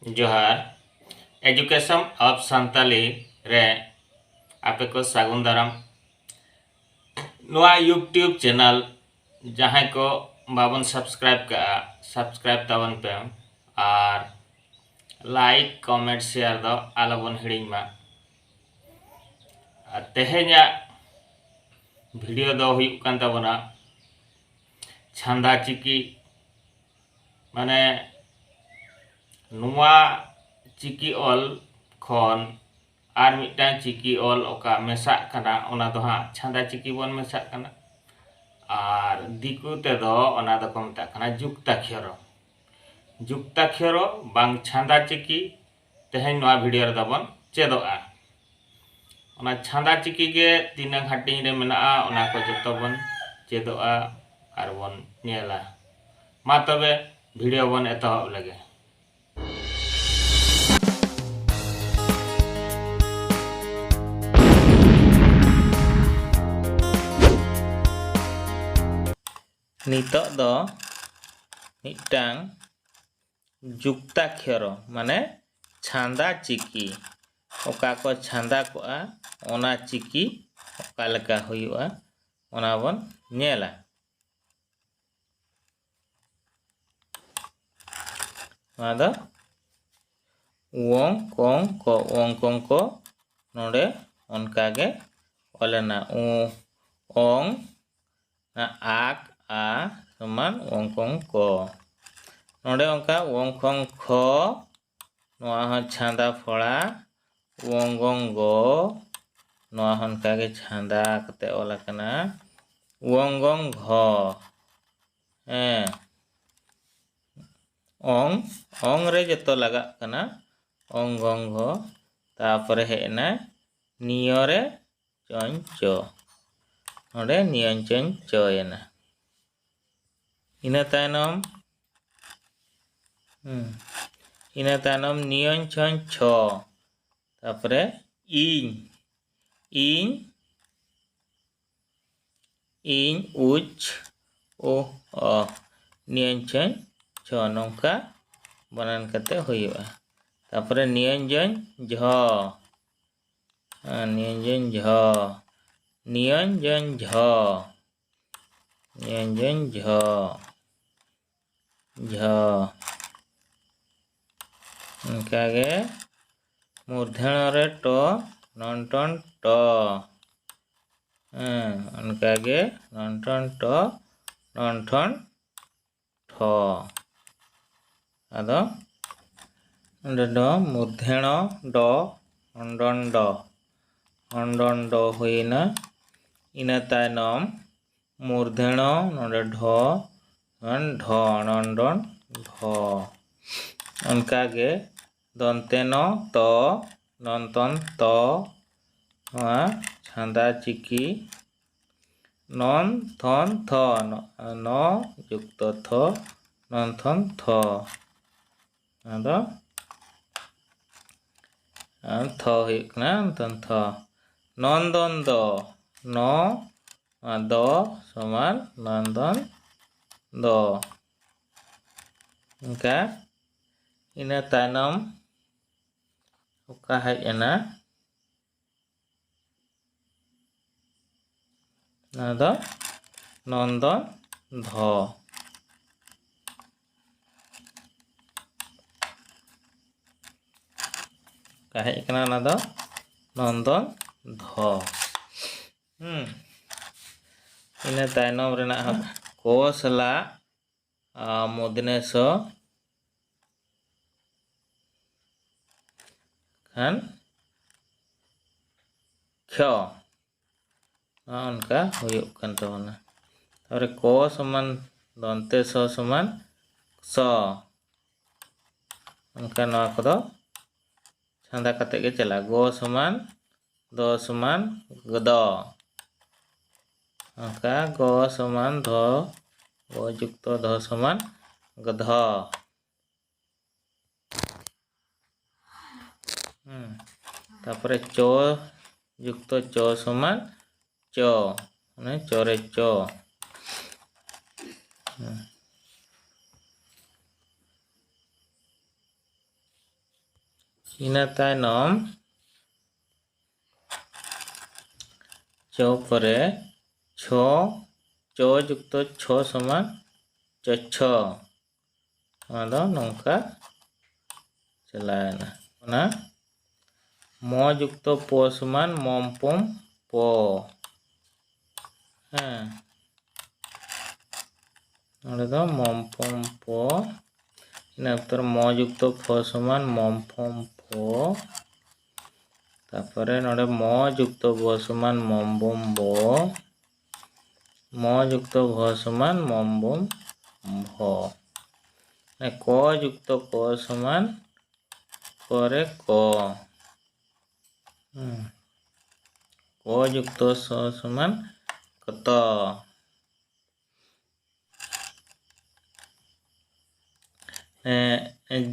जोहार education of Santali रे आपे को सागुन दाराम नोआ यूट्यूब चैनल जहां को बाबन सब्सक्राइब का सब्सक्राइब ताबन पे और लाइक कमेंट शेयर दो आलोबन हिड़िंग मा तेहे냐 वीडियो दो हुई कान ताबना छांदा चिकी माने नुआ चिकी ऑल खन और मिटान चिकी ऑल ओका मेसा कना ओना दो हाँ छांदा चिकी बन मेसा कना और दिकु ते दो ओना दो को मेता कना जुक्ताक्षरो बांग छांदा चिकी तेहें नोआ वीडियो रे दबन चेदोआ ओना छांदा चिकी के तीना हाटिंग रे मेना ओना को जतो बन चेदोआ और बन नेला मा तबे वीडियो बन एतहब लगे नितो दो मिटांग जुक्ताक्षर माने छांदा चिकी ओका को छांदा को ओना चिकी ओका लका हुयुआ ओना बन नेला मादा ओंग को नोडे ओनकागे ओलेना ओंग ना आक आ समान ओंग को नोडे ओंका ओंग खो नोआ हन छांदा फड़ा ओंग गो नोआ हन कागे छांदा कते ओला कना ओंग घ ओंग रे जतो लगा कना ओंग घ तापरे हेना नियोरे चंचो नोडे नियंचन चोयना इना तायनम नियंचन छो तापरे इन उच ओ नियंचन छो नौका बनान कते हुयुआ तापरे नियंजन झ नियंजन झ उनकागे मूर्धन रे टो नंटन ट उनकागे नंटन ट नंठन ठ आदो ड मूर्धन ड अंडन ड हुईना इना तायनम मूर्धन नोडे ढ नंडन ढ उनकागे दंतेन त नंतन त छांदा चिकी नन थन थ न युक्त थ नंथन थ आदो थ हुईना नंतन थ नंदन द न द समान नंदन द उनका इना तायनम ओका हेजना नादो नंदन ध का हेकना नादो नंदन ध इना तायनम रेना कोसला मुदनेश खान क्ष उनका हुयुक कान ताबना तारे को समान दंते स समान स उनका नवा को छांदा कते के चला गो समान द समान गद उनका गो समान ध गो युक्त ध समान गध तापरे चो युक्त चो समान चो माने चोरे चो ᱤᱱᱟᱹ ᱛᱟᱭᱱᱚᱢ च परे छ च युक्त छ समान चछ नौका चलाना म युक्त प समान मम पम प मम पम प इन उत्तर म युक्त फ समान मम फम फ तापरे नोडे म युक्त ब समान मम बम ब म युक्त भ समान मम बम भ क युक्त क समान करे क युक्त स समान कत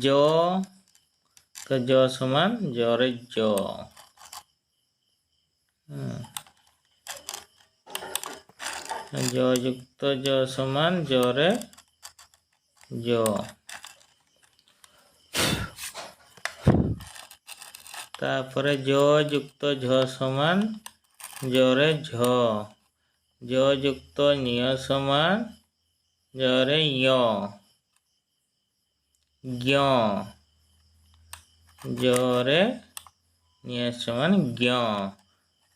जो तो जो समान जरे जो जो युक्त जो समान जरे जो तापरे जो युक्त झ समान जरे झ जो युक्त न्य समान जरे य ज्ञ जरे न्य समान ज्ञ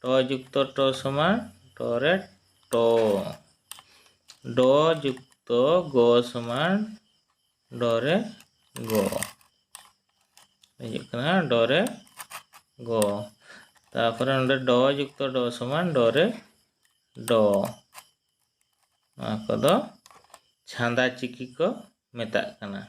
ट युक्त ट समान टरे ट ड युक्त ग समान डरे ग डरे ग तापर ड युक्त ड समान डरे ड छांदा चिकी को मेता कना।